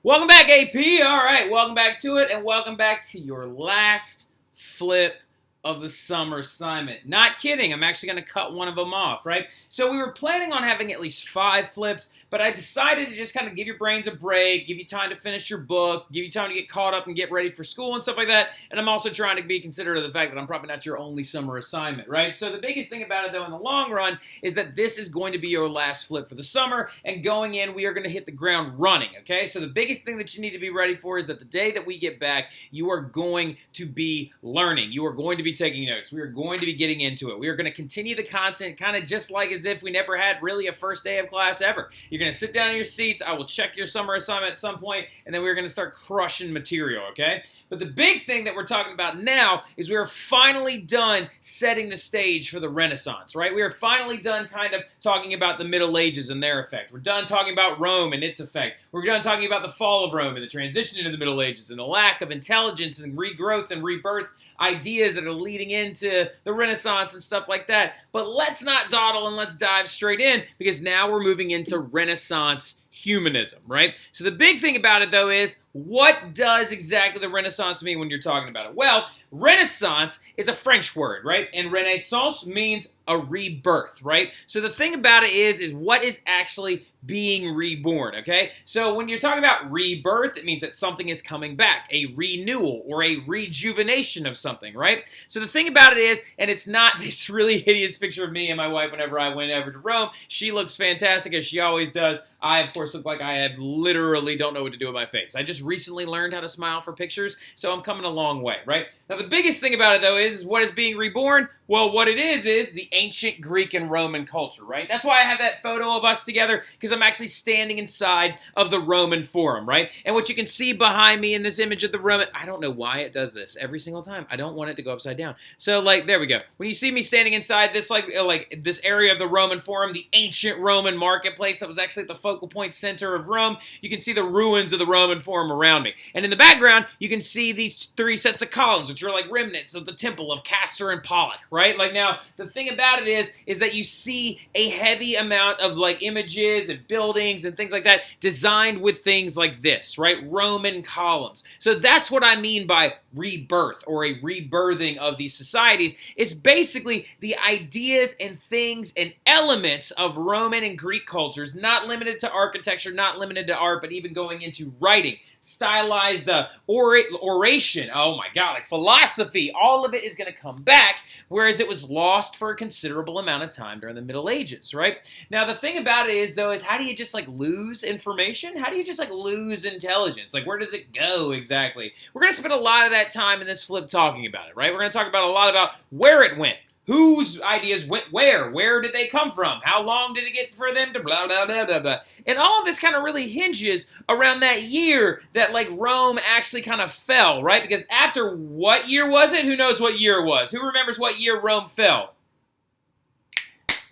Welcome back, AP. All right, welcome back to it, and welcome back to your last flip of the summer assignment. Not kidding, I'm actually going to cut one of them off, right? So we were planning on having at least 5 flips, but I decided to just kind of give your brains a break, give you time to finish your book, give you time to get caught up and get ready for school and stuff like that, and I'm also trying to be considerate of the fact that I'm probably not your only summer assignment, right? So the biggest thing about it, though, in the long run, is that this is going to be your last flip for the summer, and going in, we are going to hit the ground running, okay? So the biggest thing that you need to be ready for is that the day that we get back, you are going to be learning. You are going to be taking notes. We are going to be getting into it. We are going to continue the content kind of just like as if we never had really a first day of class ever. You're going to sit down in your seats. I will check your summer assignment at some point, and then we're going to start crushing material, okay? But the big thing that we're talking about now is we are finally done setting the stage for the Renaissance, right? We are finally done kind of talking about the Middle Ages and their effect. We're done talking about Rome and its effect. We're done talking about the fall of Rome and the transition into the Middle Ages and the lack of intelligence and regrowth and rebirth ideas that are leading into the Renaissance and stuff like that. But let's not dawdle and let's dive straight in, because now we're moving into Renaissance humanism, right? So the big thing about it, though, is what does exactly the Renaissance mean when you're talking about it? Well, Renaissance is a French word, right? And Renaissance means a rebirth, right? So the thing about it is what is actually being reborn, okay? So when you're talking about rebirth, it means that something is coming back, a renewal or a rejuvenation of something, right? So the thing about it is, and it's not this really hideous picture of me and my wife whenever I went over to Rome. She looks fantastic, as she always does. I, of course, look like I have literally don't know what to do with my face. I just recently learned how to smile for pictures, so I'm coming a long way, right? Now, the biggest thing about it, though, is what is being reborn? Well, what it is the ancient Greek and Roman culture, right? That's why I have that photo of us together, because I'm actually standing inside of the Roman Forum, right? And what you can see behind me in this image of the Roman, I don't know why it does this every single time. I don't want it to go upside down. So, like, there we go. When you see me standing inside this, like this area of the Roman Forum, the ancient Roman marketplace that was actually at the focal point center of Rome, you can see the ruins of the Roman Forum around me. And in the background, you can see these 3 sets of columns, which are like remnants of the temple of Castor and Pollux, right? Like, now, the thing about it is that you see a heavy amount of like images and buildings and things like that designed with things like this, right? Roman columns. So that's what I mean by rebirth, or a rebirthing of these societies. Is basically the ideas and things and elements of Roman and Greek cultures, not limited to architecture, not limited to art, but even going into writing, stylized oration, oh my god, like philosophy. All of it is going to come back, whereas it was lost for a considerable amount of time during the Middle Ages, right? Now, the thing about it is, though, is how do you just like lose information? How do you just like lose intelligence? Like, where does it go exactly? We're going to spend a lot of that time in this flip talking about it, right? We're going to talk about a lot about where it went. Whose ideas went where? Where did they come from? How long did it get for them to blah, blah, blah, blah, blah. And all of this kind of really hinges around that year that, like, Rome actually kind of fell, right? Because after what year was it? Who knows what year it was? Who remembers what year Rome fell?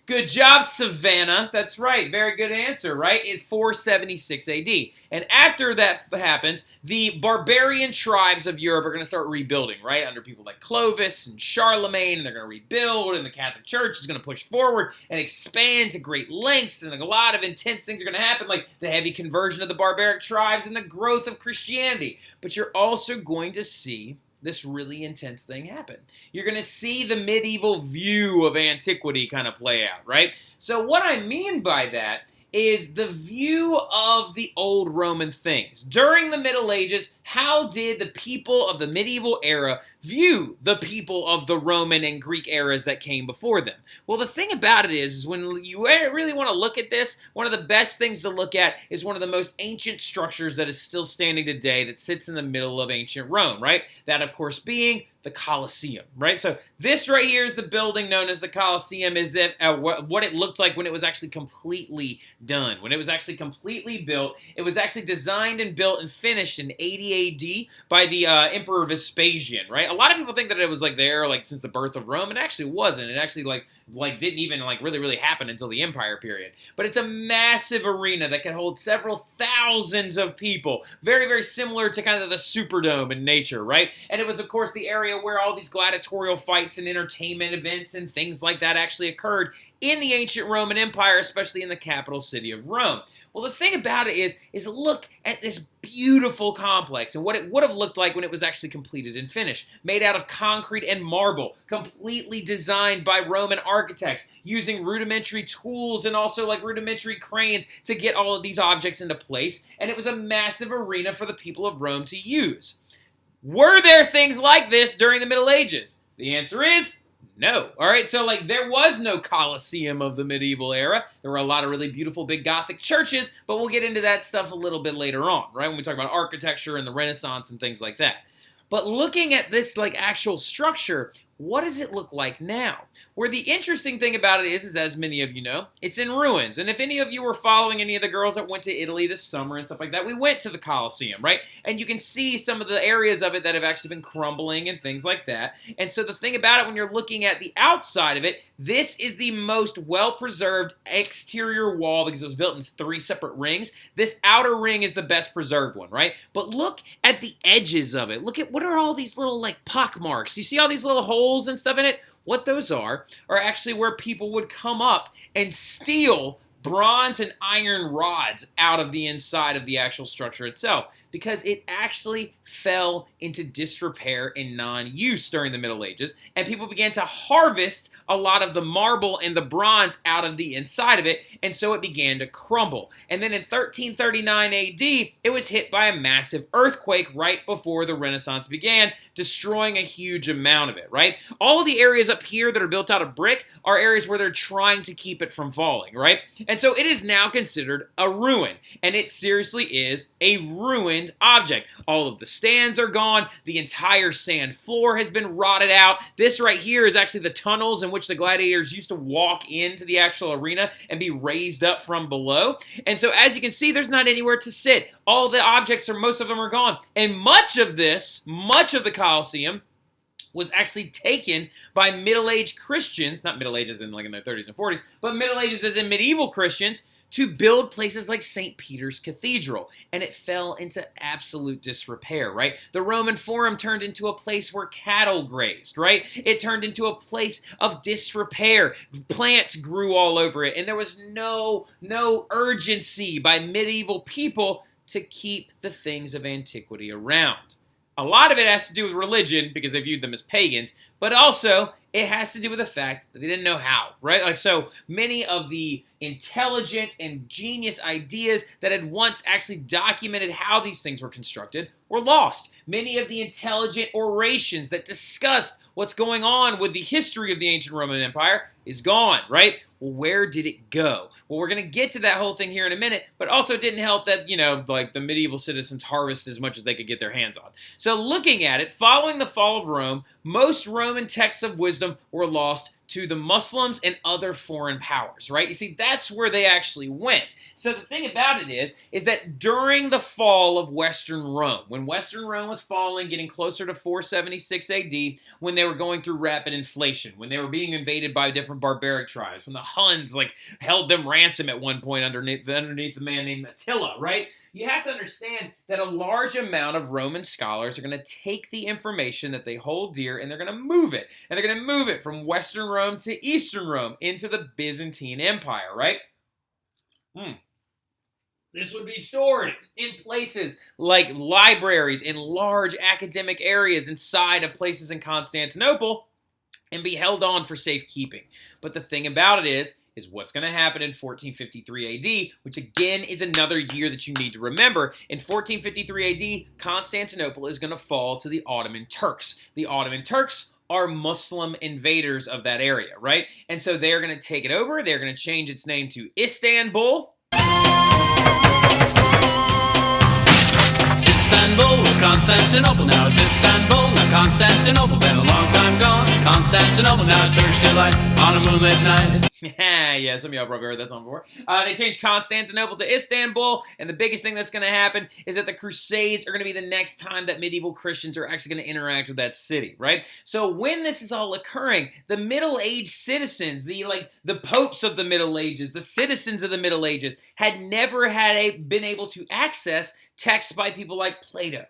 Good job, Savannah. That's right. Very good answer, right? It's 476 AD. And after that happens, the barbarian tribes of Europe are going to start rebuilding, right? Under people like Clovis and Charlemagne, and they're going to rebuild, and the Catholic Church is going to push forward and expand to great lengths, and a lot of intense things are going to happen, like the heavy conversion of the barbaric tribes and the growth of Christianity. But you're also going to see this really intense thing happen. You're going to see the medieval view of antiquity kind of play out, right? So what I mean by that is the view of the old Roman things. During the Middle Ages, how did the people of the medieval era view the people of the Roman and Greek eras that came before them? Well, the thing about it is when you really want to look at this, one of the best things to look at is one of the most ancient structures that is still standing today that sits in the middle of ancient Rome, right? That, of course, being the Colosseum, right? So this right here is the building known as the Colosseum, is what it looked like when it was actually completely done. When it was actually completely built, it was actually designed and built and finished in 80 AD by the Emperor Vespasian, right? A lot of people think that it was like there like since the birth of Rome. It actually wasn't. It actually like didn't even like really happen until the Empire period. But it's a massive arena that can hold several thousands of people. Very, very similar to kind of the Superdome in nature, right? And it was, of course, the area area where all these gladiatorial fights and entertainment events and things like that actually occurred in the ancient Roman Empire, especially in the capital city of Rome. Well, the thing about it is look at this beautiful complex and what it would have looked like when it was actually completed and finished. Made out of concrete and marble, completely designed by Roman architects, using rudimentary tools and also like rudimentary cranes to get all of these objects into place, and it was a massive arena for the people of Rome to use. Were there things like this during the Middle Ages? The answer is no. All right, so like there was no Colosseum of the medieval era. There were a lot of really beautiful big Gothic churches, but we'll get into that stuff a little bit later on, right? When we talk about architecture and the Renaissance and things like that. But looking at this like actual structure, what does it look like now? Where the interesting thing about it is as many of you know, it's in ruins. And if any of you were following any of the girls that went to Italy this summer and stuff like that, we went to the Colosseum, right? And you can see some of the areas of it that have actually been crumbling and things like that. And so the thing about it, when you're looking at the outside of it, this is the most well-preserved exterior wall because it was built in 3 separate rings. This outer ring is the best preserved one, right? But look at the edges of it. Look at what are all these little like pock marks. You see all these little holes and stuff in it? What those are actually where people would come up and steal bronze and iron rods out of the inside of the actual structure itself because it actually fell into disrepair and non-use during the Middle Ages, and people began to harvest a lot of the marble and the bronze out of the inside of it, and so it began to crumble. And then in 1339 AD, it was hit by a massive earthquake right before the Renaissance began, destroying a huge amount of it, right? All of the areas up here that are built out of brick are areas where they're trying to keep it from falling, right? And so it is now considered a ruin, and it seriously is a ruined object. All of the stands are gone. The entire sand floor has been rotted out. This right here is actually the tunnels in which the gladiators used to walk into the actual arena and be raised up from below. And so as you can see, there's not anywhere to sit. All the objects, or most of them, are gone. And much of the Colosseum was actually taken by middle-aged Christians, not Middle Ages in like in their 30s and 40s, but Middle Ages as in medieval Christians, to build places like St. Peter's Cathedral, and it fell into absolute disrepair, right? The Roman Forum turned into a place where cattle grazed, right? It turned into a place of disrepair. Plants grew all over it, and there was no urgency by medieval people to keep the things of antiquity around. A lot of it has to do with religion because they viewed them as pagans, but also it has to do with the fact that they didn't know how, right? Like, so many of the intelligent and genius ideas that had once actually documented how these things were constructed were lost. Many of the intelligent orations that discussed what's going on with the history of the ancient Roman Empire is gone, right? Well, where did it go? Well, we're going to get to that whole thing here in a minute, but also it didn't help that, like the medieval citizens harvested as much as they could get their hands on. So looking at it, following the fall of Rome, most Roman texts of wisdom were lost to the Muslims and other foreign powers, right? You see, that's where they actually went. So the thing about it is that during the fall of Western Rome, when Western Rome was falling, getting closer to 476 AD, when they were going through rapid inflation, when they were being invaded by different barbaric tribes, when the Huns held them ransom at one point underneath a man named Attila, right? You have to understand that a large amount of Roman scholars are going to take the information that they hold dear and they're going to move it. And they're going to move it from Western Rome to Eastern Rome into the Byzantine Empire, right? This would be stored in places like libraries in large academic areas inside of places in Constantinople and be held on for safekeeping. But the thing about it is what's going to happen in 1453 AD, which again is another year that you need to remember. In 1453 AD, Constantinople is going to fall to the Ottoman Turks. The Ottoman Turks are Muslim invaders of that area, right? And so they're going to take it over. They're going to change its name to Istanbul. Istanbul was Constantinople, now it's Istanbul, now Constantinople, been a long time gone. Constantinople, now it's Turkish delight on a moonlit night. Yeah, some of y'all probably heard that song before. They changed Constantinople to Istanbul, and the biggest thing that's going to happen is that the Crusades are going to be the next time that medieval Christians are actually going to interact with that city, right? So when this is all occurring, the middle-aged citizens, the popes of the Middle Ages, the citizens of the Middle Ages, had never been able to access texts by people like Plato,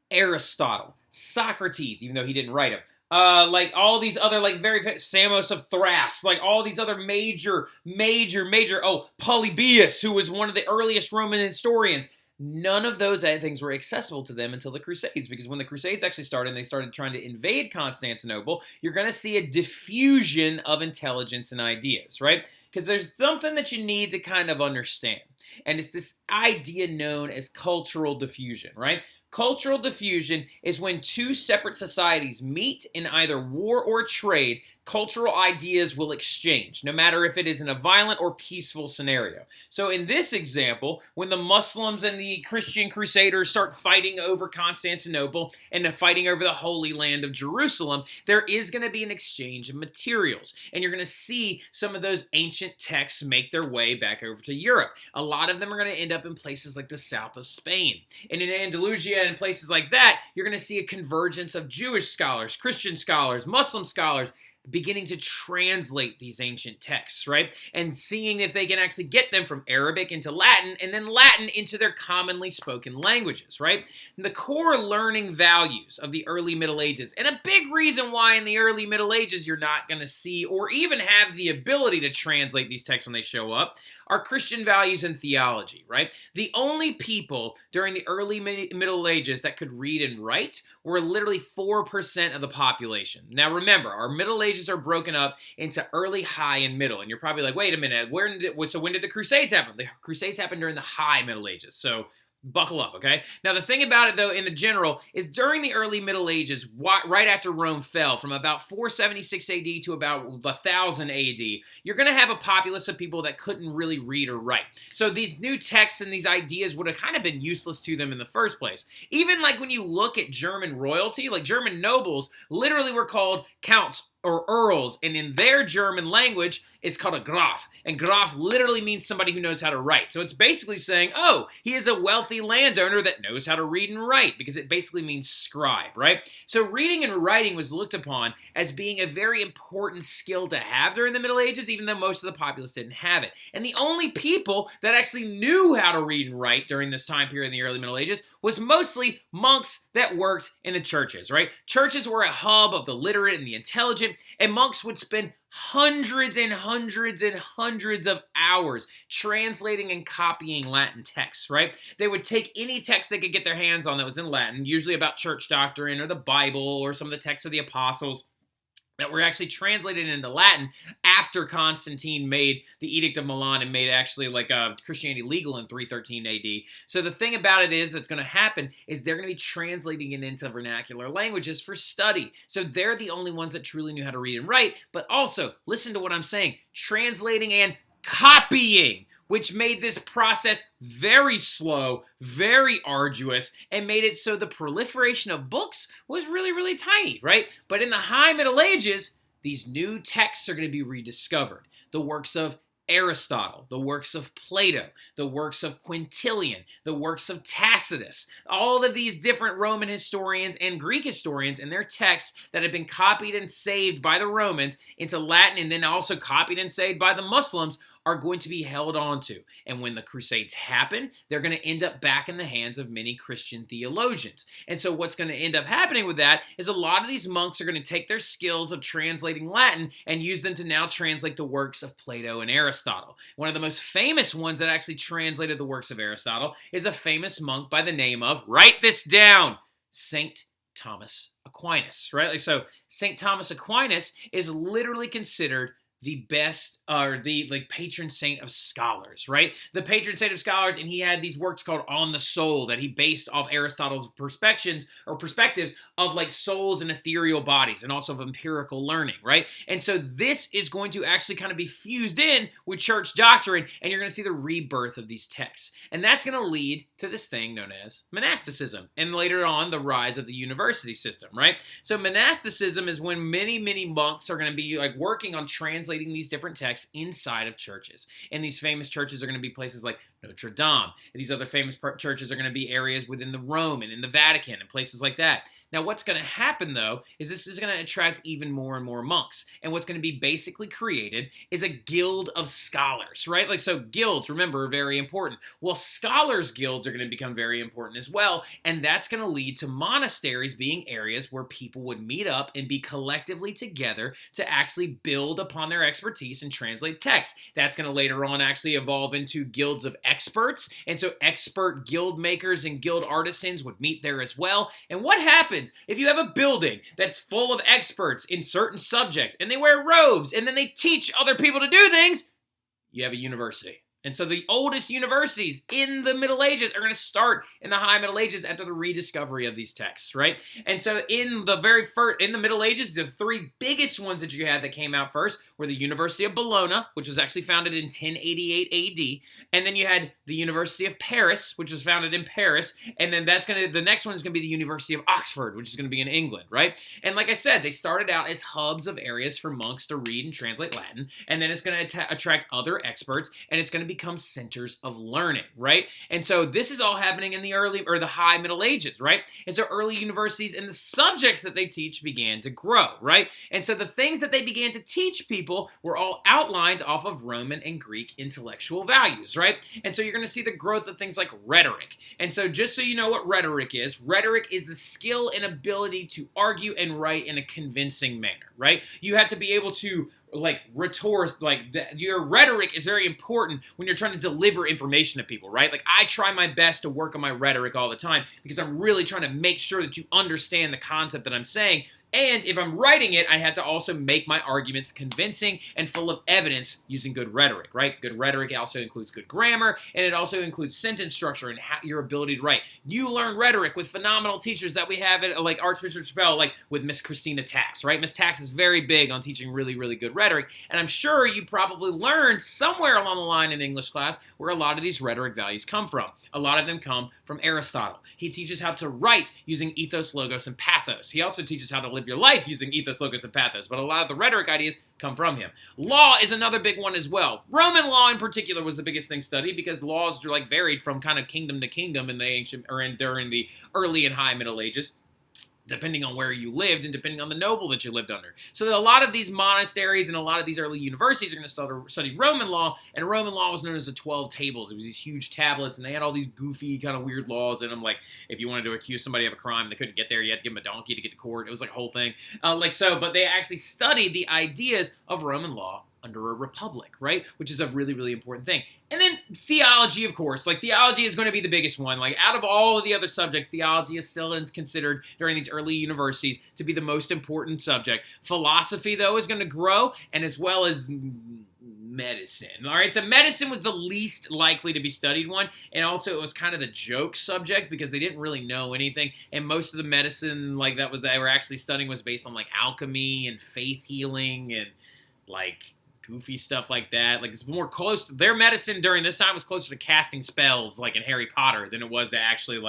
Aristotle, Socrates, even though he didn't write them, like all these other like Samos of Thrace, like all these other major, Polybius, who was one of the earliest Roman historians. None of those things were accessible to them until the Crusades, because when the Crusades actually started and they started trying to invade Constantinople, you're going to see a diffusion of intelligence and ideas, right? Because there's something that you need to kind of understand, and it's this idea known as cultural diffusion, right? Cultural diffusion is when two separate societies meet in either war or trade. Cultural ideas will exchange, no matter if it is in a violent or peaceful scenario. So in this example, when the Muslims and the Christian Crusaders start fighting over Constantinople and fighting over the Holy Land of Jerusalem, there is going to be an exchange of materials. And you're going to see some of those ancient texts make their way back over to Europe. A lot of them are going to end up in places like the south of Spain. And in Andalusia and places like that, you're going to see a convergence of Jewish scholars, Christian scholars, Muslim scholars, beginning to translate these ancient texts, right? And seeing if they can actually get them from Arabic into Latin, and then Latin into their commonly spoken languages, right? And the core learning values of the early Middle Ages, and a big reason why in the early Middle Ages you're not going to see or even have the ability to translate these texts when they show up, are Christian values and theology, right? The only people during the early Middle Ages that could read and write were literally 4% of the population. Now remember, our Middle Ages are broken up into early, high, and middle. And you're probably like, wait a minute, when did the Crusades happen? The Crusades happened during the high Middle Ages. So buckle up, okay? Now, the thing about it, though, in the general, is during the early Middle Ages, right after Rome fell, from about 476 AD to about 1000 AD, you're going to have a populace of people that couldn't really read or write. So these new texts and these ideas would have kind of been useless to them in the first place. Even like when you look at German royalty, like German nobles literally were called counts or earls, and in their German language, it's called a Graf. And Graf literally means somebody who knows how to write. So it's basically saying, oh, he is a wealthy landowner that knows how to read and write, because it basically means scribe, right? So reading and writing was looked upon as being a very important skill to have during the Middle Ages, even though most of the populace didn't have it. And the only people that actually knew how to read and write during this time period in the early Middle Ages was mostly monks that worked in the churches, right? Churches were a hub of the literate and the intelligent, and monks would spend hundreds and hundreds and hundreds of hours translating and copying Latin texts, right? They would take any text they could get their hands on that was in Latin, usually about church doctrine or the Bible or some of the texts of the apostles, that were actually translated into Latin after Constantine made the Edict of Milan and made actually like Christianity legal in 313 AD. So the thing about it is that's going to happen is they're going to be translating it into vernacular languages for study. So they're the only ones that truly knew how to read and write, but also, listen to what I'm saying, translating and copying, which made this process very slow, very arduous, and made it so the proliferation of books was really, really tiny, right? But in the High Middle Ages, these new texts are going to be rediscovered. The works of Aristotle, the works of Plato, the works of Quintilian, the works of Tacitus, all of these different Roman historians and Greek historians and their texts that have been copied and saved by the Romans into Latin and then also copied and saved by the Muslims are going to be held onto. And when the Crusades happen, they're going to end up back in the hands of many Christian theologians. And so what's going to end up happening with that is a lot of these monks are going to take their skills of translating Latin and use them to now translate the works of Plato and Aristotle. One of the most famous ones that actually translated the works of Aristotle is a famous monk by the name of, write this down, Saint Thomas Aquinas, right? So Saint Thomas Aquinas is literally considered the best, or the patron saint of scholars, right? The patron saint of scholars, and he had these works called On the Soul that he based off Aristotle's perspectives of like souls and ethereal bodies, and also of empirical learning, right? And so this is going to actually kind of be fused in with church doctrine, and you're going to see the rebirth of these texts. And that's going to lead to this thing known as monasticism, and later on the rise of the university system, right? So monasticism is when many, many monks are going to be like working on translating these different texts inside of churches. And these famous churches are going to be places like Notre Dame. These other famous churches are going to be areas within the Rome and in the Vatican and places like that. Now, what's going to happen, though, is this is going to attract even more and more monks. And what's going to be basically created is a guild of scholars, right? Like, so guilds, remember, are very important. Well, scholars' guilds are going to become very important as well. And that's going to lead to monasteries being areas where people would meet up and be collectively together to actually build upon their expertise and translate text. That's going to later on actually evolve into guilds of experts. And so expert guild makers and guild artisans would meet there as well. And what happens if you have a building that's full of experts in certain subjects and they wear robes and then they teach other people to do things? You have a university. And so the oldest universities in the Middle Ages are going to start in the High Middle Ages after the rediscovery of these texts, right? And so in the Middle Ages, the three biggest ones that you had that came out first were the University of Bologna, which was actually founded in 1088 AD, and then you had the University of Paris, which was founded in Paris, and then the next one is going to be the University of Oxford, which is going to be in England, right? And like I said, they started out as hubs of areas for monks to read and translate Latin, and then it's going to attract other experts, and it's going to become centers of learning, right? And so this is all happening in the High Middle Ages, right? And so early universities and the subjects that they teach began to grow, right? And so the things that they began to teach people were all outlined off of Roman and Greek intellectual values, right? And so you're going to see the growth of things like rhetoric. And so just so you know what rhetoric is the skill and ability to argue and write in a convincing manner, right? You have to be able to retort, your rhetoric is very important when you're trying to deliver information to people, right? Like, I try my best to work on my rhetoric all the time because I'm really trying to make sure that you understand the concept that I'm saying. And if I'm writing it, I have to also make my arguments convincing and full of evidence using good rhetoric, right? Good rhetoric also includes good grammar, and it also includes sentence structure and your ability to write. You learn rhetoric with phenomenal teachers that we have at like Archbishop Chappelle, like with Miss Christina Tax, right? Miss Tax is very big on teaching really, really good rhetoric, and I'm sure you probably learned somewhere along the line in English class where a lot of these rhetoric values come from. A lot of them come from Aristotle. He teaches how to write using ethos, logos, and pathos. He also teaches how to live your life using ethos, logos, and pathos, but a lot of the rhetoric ideas come from him. Law is another big one as well. Roman law in particular was the biggest thing studied because laws varied from kind of kingdom to kingdom in the ancient during the early and high Middle Ages, depending on where you lived and depending on the noble that you lived under. So a lot of these monasteries and a lot of these early universities are going to start to study Roman law, and Roman law was known as the 12 Tables. It was these huge tablets, and they had all these goofy kind of weird laws in them, like if you wanted to accuse somebody of a crime, they couldn't get there, you had to give them a donkey to get to court. It was like a whole thing. But they actually studied the ideas of Roman law under a republic, right? Which is a really, really important thing. And then theology, of course. Theology is going to be the biggest one. Out of all of the other subjects, theology is still considered during these early universities to be the most important subject. Philosophy, though, is going to grow, and as well as medicine. All right, so medicine was the least likely to be studied one, and also it was kind of the joke subject because they didn't really know anything, and most of the medicine that they were actually studying was based on alchemy and faith healing and goofy stuff like that. It's more close. Their medicine during this time was closer to casting spells, in Harry Potter, than it was to actually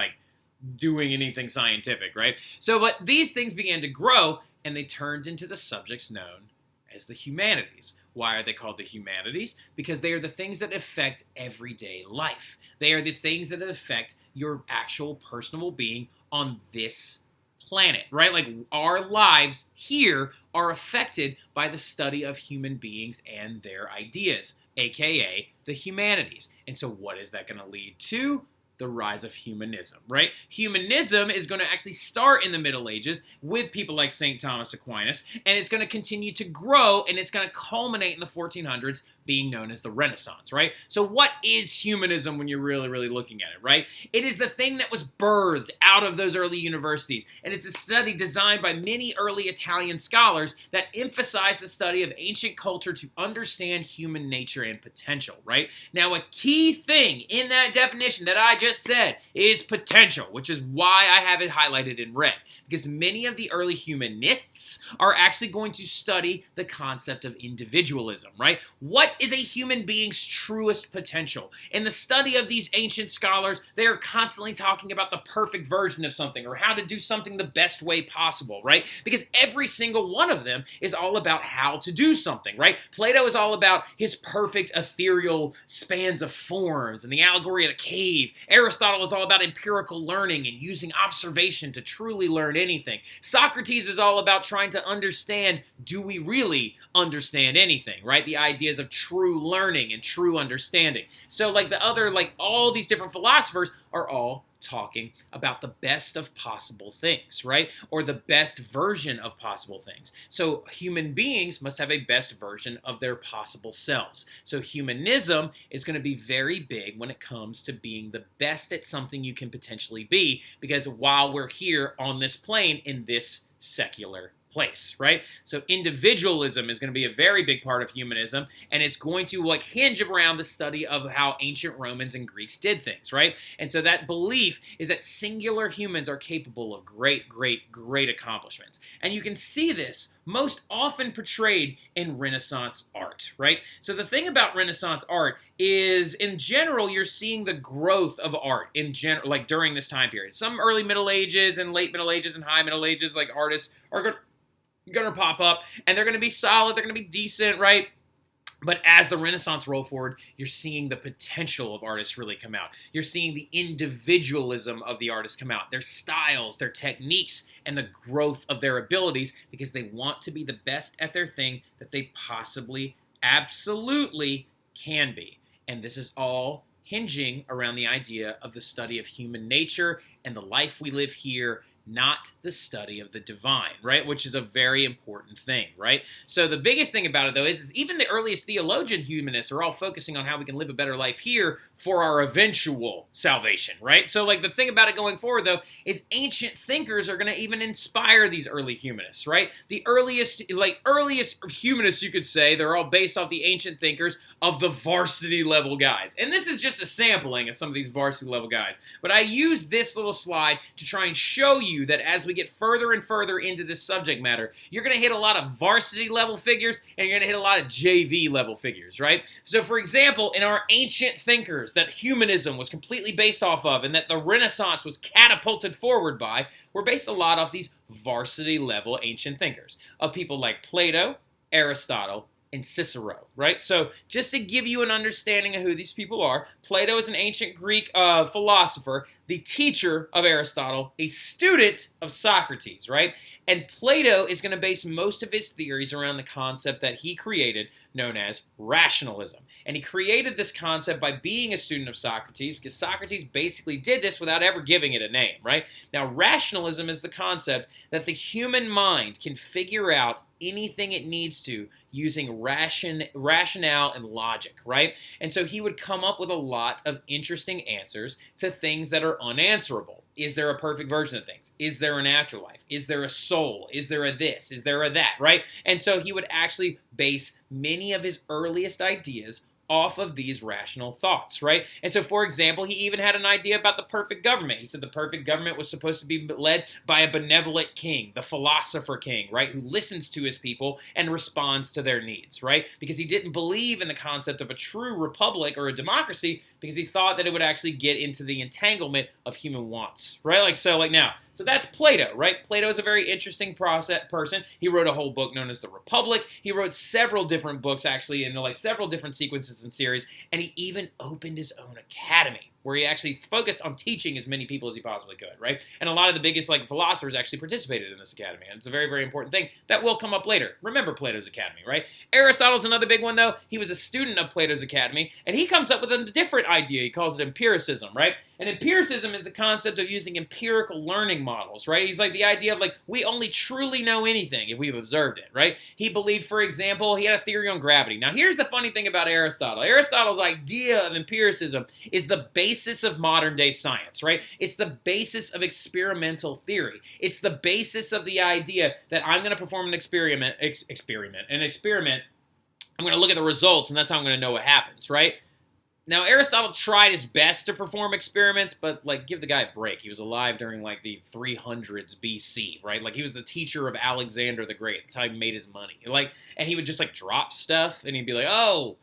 doing anything scientific, right? So, but these things began to grow, and they turned into the subjects known as the humanities. Why are they called the humanities? Because they are the things that affect everyday life. They are the things that affect your actual personal being on this planet, right? Our lives here are affected by the study of human beings and their ideas, aka the humanities. And so what is that going to lead to? The rise of humanism, right? Humanism is going to actually start in the Middle Ages with people like St. Thomas Aquinas, and it's going to continue to grow, and it's going to culminate in the 1400s being known as the Renaissance, right? So what is humanism when you're really, really looking at it, right? It is the thing that was birthed out of those early universities, and it's a study designed by many early Italian scholars that emphasize the study of ancient culture to understand human nature and potential, right? Now, a key thing in that definition that I just said is potential, which is why I have it highlighted in red, because many of the early humanists are actually going to study the concept of individualism, right? What What is a human being's truest potential? In the study of these ancient scholars, they are constantly talking about the perfect version of something or how to do something the best way possible, right? Because every single one of them is all about how to do something, right? Plato is all about his perfect ethereal spans of forms and the allegory of the cave. Aristotle is all about empirical learning and using observation to truly learn anything. Socrates is all about trying to understand, do we really understand anything, right? The ideas of true learning and true understanding. So all these different philosophers are all talking about the best of possible things, right? Or the best version of possible things. So human beings must have a best version of their possible selves. So humanism is going to be very big when it comes to being the best at something you can potentially be, because while we're here on this plane in this secular place, right? So individualism is going to be a very big part of humanism, and it's going to hinge around the study of how ancient Romans and Greeks did things, right? And so that belief is that singular humans are capable of great, great, great accomplishments. And you can see this most often portrayed in Renaissance art, right? So the thing about Renaissance art is, in general, you're seeing the growth of art in general, during this time period. Some early Middle Ages and late Middle Ages and high Middle Ages, artists are going to pop up, and they're going to be solid, they're going to be decent, right? But as the Renaissance roll forward, you're seeing the potential of artists really come out. You're seeing the individualism of the artists come out, their styles, their techniques, and the growth of their abilities, because they want to be the best at their thing that they possibly, absolutely can be. And this is all hinging around the idea of the study of human nature and the life we live here, not the study of the divine, right? Which is a very important thing, right? So the biggest thing about it, though, is even the earliest theologian humanists are all focusing on how we can live a better life here for our eventual salvation, right? So, the thing about it going forward, though, is ancient thinkers are going to even inspire these early humanists, right? The earliest humanists, you could say, they're all based off the ancient thinkers of the varsity level guys. And this is just a sampling of some of these varsity level guys. But I use this little slide to try and show you that as we get further and further into this subject matter, you're going to hit a lot of varsity level figures and you're going to hit a lot of JV level figures, right? So, for example, in our ancient thinkers that humanism was completely based off of and that the Renaissance was catapulted forward by, were based a lot off these varsity level ancient thinkers of people like Plato, Aristotle, and Cicero, right? So just to give you an understanding of who these people are, Plato is an ancient Greek philosopher, the teacher of Aristotle, a student of Socrates, right? And Plato is going to base most of his theories around the concept that he created known as rationalism. And he created this concept by being a student of Socrates, because Socrates basically did this without ever giving it a name, right? Now, rationalism is the concept that the human mind can figure out anything it needs to using rationale and logic, right? And so he would come up with a lot of interesting answers to things that are unanswerable. Is there a perfect version of things? Is there an afterlife? Is there a soul? Is there a this? Is there a that, right? And so he would actually base many of his earliest ideas off of these rational thoughts, right? And so, for example, he even had an idea about the perfect government. He said the perfect government was supposed to be led by a benevolent king, the philosopher king, right, who listens to his people and responds to their needs, right? Because he didn't believe in the concept of a true republic or a democracy, because he thought that it would actually get into the entanglement of human wants, right? So that's Plato, right? Plato is a very interesting person. He wrote a whole book known as The Republic. He wrote several different books, actually, in several different sequences and series, and he even opened his own academy, where he actually focused on teaching as many people as he possibly could, right? And a lot of the biggest philosophers actually participated in this academy, and it's a very, very important thing that will come up later. Remember Plato's academy, right? Aristotle's another big one, though. He was a student of Plato's academy, and he comes up with a different idea. He calls it empiricism, right? And empiricism is the concept of using empirical learning models, right? He's the idea of we only truly know anything if we've observed it, right? He believed, for example, he had a theory on gravity. Now, here's the funny thing about Aristotle. Aristotle's idea of empiricism is the basis of modern day science, right? It's the basis of experimental theory. It's the basis of the idea that I'm going to perform an experiment. I'm going to look at the results, and that's how I'm going to know what happens, right? Now, Aristotle tried his best to perform experiments, but, give the guy a break. He was alive during, the 300s BC, right? He was the teacher of Alexander the Great. That's how he made his money. And he would just, drop stuff, and he'd be like, oh,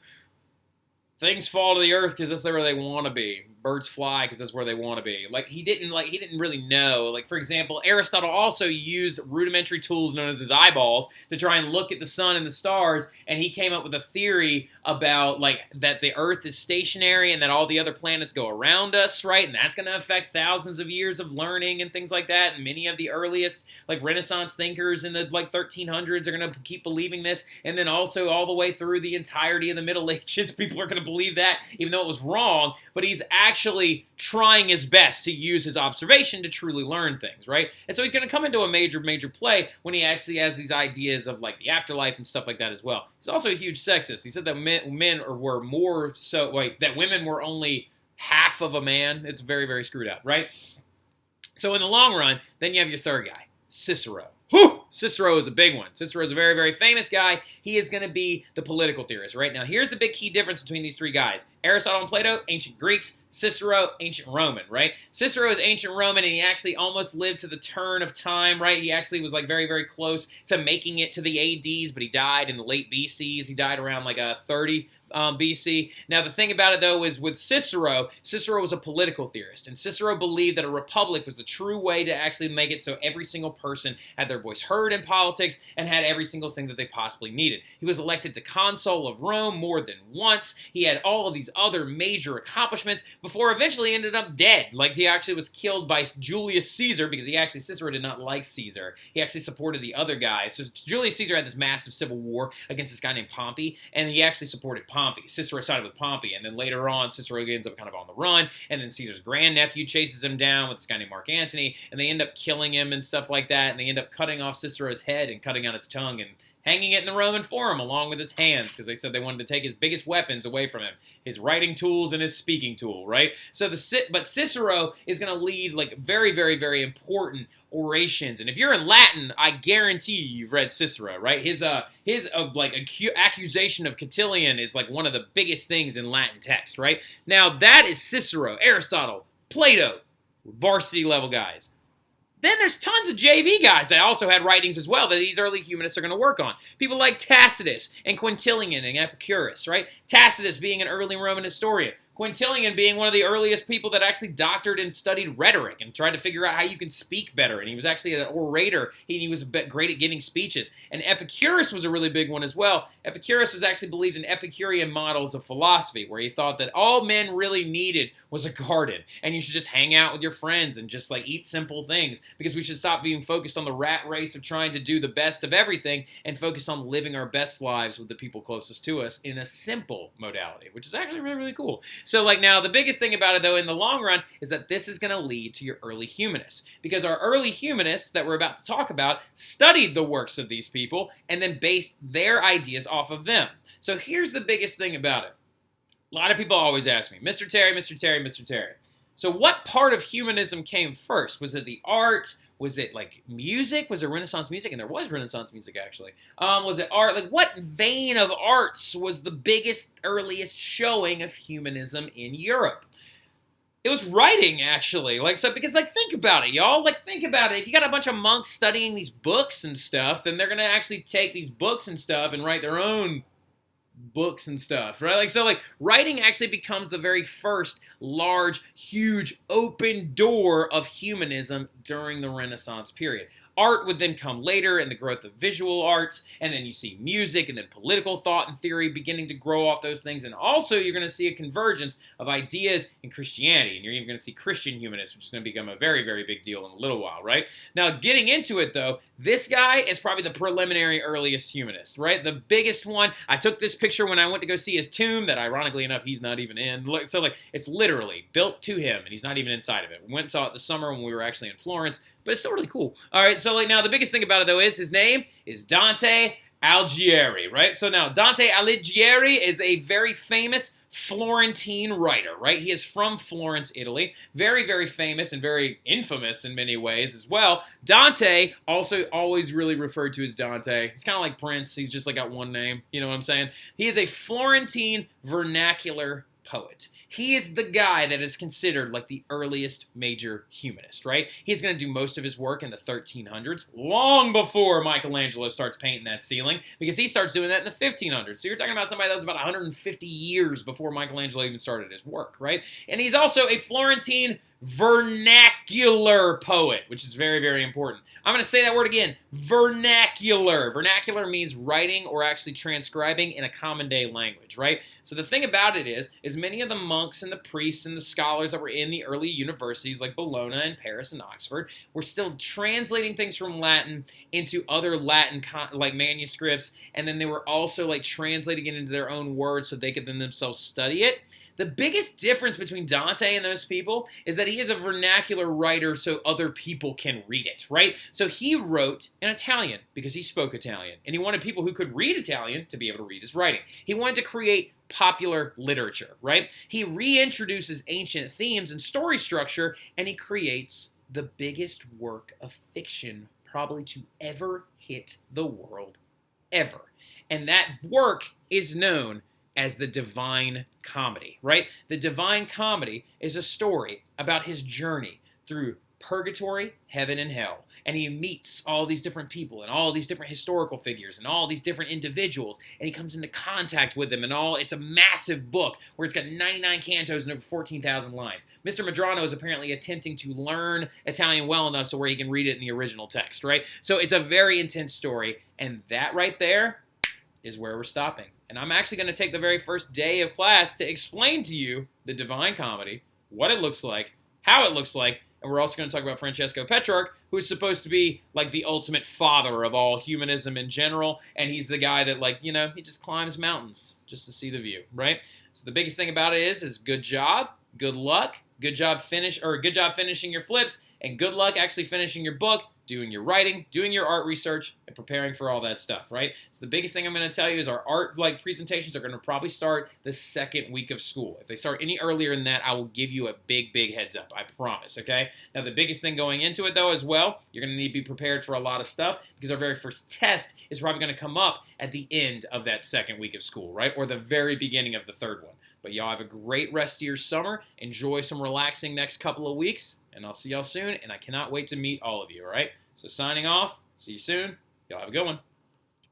things fall to the earth because that's where they want to be. Birds fly because that's where they want to be. He didn't really know. Like, for example, Aristotle also used rudimentary tools known as his eyeballs to try and look at the sun and the stars, and he came up with a theory about that the earth is stationary and that all the other planets go around us, right? And that's going to affect thousands of years of learning and things like that. And many of the earliest Renaissance thinkers in the 1300s are going to keep believing this, and then also all the way through the entirety of the Middle Ages, people are going to believe that, even though it was wrong. But he's actually trying his best to use his observation to truly learn things, right? And so he's going to come into a major play when he actually has these ideas of the afterlife and stuff like that as well. He's also a huge sexist. He said that men were more so, that women were only half of a man. It's very, very screwed up, right? So in the long run, then you have your third guy, Cicero. Whew! Cicero is a big one. Cicero is a very, very famous guy. He is going to be the political theorist, right? Now, here's the big key difference between these three guys. Aristotle and Plato, ancient Greeks. Cicero, ancient Roman, right? Cicero is ancient Roman, and he actually almost lived to the turn of time, right? He actually was very, very close to making it to the ADs, but he died in the late BCs. He died around 30 BC. Now, the thing about it, though, is with Cicero was a political theorist, and Cicero believed that a republic was the true way to actually make it so every single person had their voice heard in politics and had every single thing that they possibly needed. He was elected to consul of Rome more than once. He had all of these other major accomplishments before eventually ended up dead. He actually was killed by Julius Caesar because Cicero did not like Caesar. He actually supported the other guy. So Julius Caesar had this massive civil war against this guy named Pompey, and he actually supported Pompey. Cicero sided with Pompey, and then later on, Cicero ends up kind of on the run, and then Caesar's grandnephew chases him down with this guy named Mark Antony, and they end up killing him and stuff like that, and they end up cutting off Cicero's head and cutting out its tongue and hanging it in the Roman Forum along with his hands because they said they wanted to take his biggest weapons away from him, his writing tools and his speaking tool, right? But Cicero is going to lead very, very, very important orations, and if you're in Latin, I guarantee you've read Cicero, right? His accusation of Catiline is one of the biggest things in Latin text, right? Now that is Cicero, Aristotle, Plato, varsity level guys. Then there's tons of JV guys that also had writings as well that these early humanists are going to work on. People like Tacitus and Quintilian and Epicurus, right? Tacitus being an early Roman historian. Quintilian being one of the earliest people that actually doctored and studied rhetoric and tried to figure out how you can speak better. And he was actually an orator. He was great at giving speeches. And Epicurus was a really big one as well. Epicurus was actually believed in Epicurean models of philosophy, where he thought that all men really needed was a garden. And you should just hang out with your friends and just eat simple things. Because we should stop being focused on the rat race of trying to do the best of everything and focus on living our best lives with the people closest to us in a simple modality, which is actually really, really cool. So now the biggest thing about it, though, in the long run is that this is going to lead to your early humanists, because our early humanists that we're about to talk about studied the works of these people and then based their ideas off of them. So here's the biggest thing about it. A lot of people always ask me, Mr. Terry, Mr. Terry, Mr. Terry. So what part of humanism came first? Was it the art? Was it music? Was it Renaissance music? And there was Renaissance music, actually. Was it art? What vein of arts was the biggest, earliest showing of humanism in Europe? It was writing, actually. Because think about it, y'all. Think about it. If you got a bunch of monks studying these books and stuff, then they're going to actually take these books and stuff and write their own books and stuff, right? Writing actually becomes the very first large, huge, open door of humanism during the Renaissance period. Art would then come later in the growth of visual arts, and then you see music and then political thought and theory beginning to grow off those things. And also you're going to see a convergence of ideas in Christianity, and you're even going to see Christian humanists, which is going to become a very, very big deal in a little while, right? Now, getting into it, though, this guy is probably the preliminary earliest humanist, right? The biggest one. I took this picture when I went to go see his tomb that, ironically enough, he's not even in. It's literally built to him, and he's not even inside of it. We went and saw it this summer when we were actually in Florence, but it's still really cool. All right, so now the biggest thing about it, though, is his name is Dante Alighieri, right? So now Dante Alighieri is a very famous Florentine writer, right? He is from Florence, Italy. Very, very famous and very infamous in many ways as well. Dante, also always really referred to as Dante. He's kind of like Prince. He's just got one name. You know what I'm saying? He is a Florentine vernacular poet. He is the guy that is considered like the earliest major humanist, right? He's going to do most of his work in the 1300s, long before Michelangelo starts painting that ceiling, because he starts doing that in the 1500s. So you're talking about somebody that was about 150 years before Michelangelo even started his work, right? And he's also a Florentine vernacular poet, which is very, very important. I'm going to say that word again, vernacular. Vernacular means writing or actually transcribing in a common day language, right? So the thing about it is many of the monks and the priests and the scholars that were in the early universities like Bologna and Paris and Oxford were still translating things from Latin into other Latin like manuscripts, and then they were also like translating it into their own words so they could then themselves study it. The biggest difference between Dante and those people is that he is a vernacular writer so other people can read it, right? So he wrote in Italian because he spoke Italian, and he wanted people who could read Italian to be able to read his writing. He wanted to create popular literature, right? He reintroduces ancient themes and story structure, and he creates the biggest work of fiction probably to ever hit the world, ever. And that work is known as the Divine Comedy, right? The Divine Comedy is a story about his journey through purgatory, heaven, and hell. And he meets all these different people and all these different historical figures and all these different individuals, and he comes into contact with them and all. It's a massive book where it's got 99 cantos and over 14,000 lines. Mr. Madrano is apparently attempting to learn Italian well enough so where he can read it in the original text, right? So it's a very intense story, and that right there is where we're stopping. And I'm actually going to take the very first day of class to explain to you the Divine Comedy, what it looks like, how it looks like, and we're also going to talk about Francesco Petrarch, who is supposed to be like the ultimate father of all humanism in general, and he's the guy that, like, you know, he just climbs mountains just to see the view, right? So the biggest thing about it is good job, good luck, good job finishing your flips, and good luck actually finishing your book, doing your writing, doing your art research, and preparing for all that stuff, right? So the biggest thing I'm going to tell you is our art presentations are going to probably start the second week of school. If they start any earlier than that, I will give you a big, big heads up. I promise, okay? Now, the biggest thing going into it, though, as well, you're going to need to be prepared for a lot of stuff because our very first test is probably going to come up at the end of that second week of school, right? Or the very beginning of the third one. But y'all have a great rest of your summer. Enjoy some relaxing next couple of weeks, and I'll see y'all soon, and I cannot wait to meet all of you, all right? So signing off. See you soon. Y'all have a good one.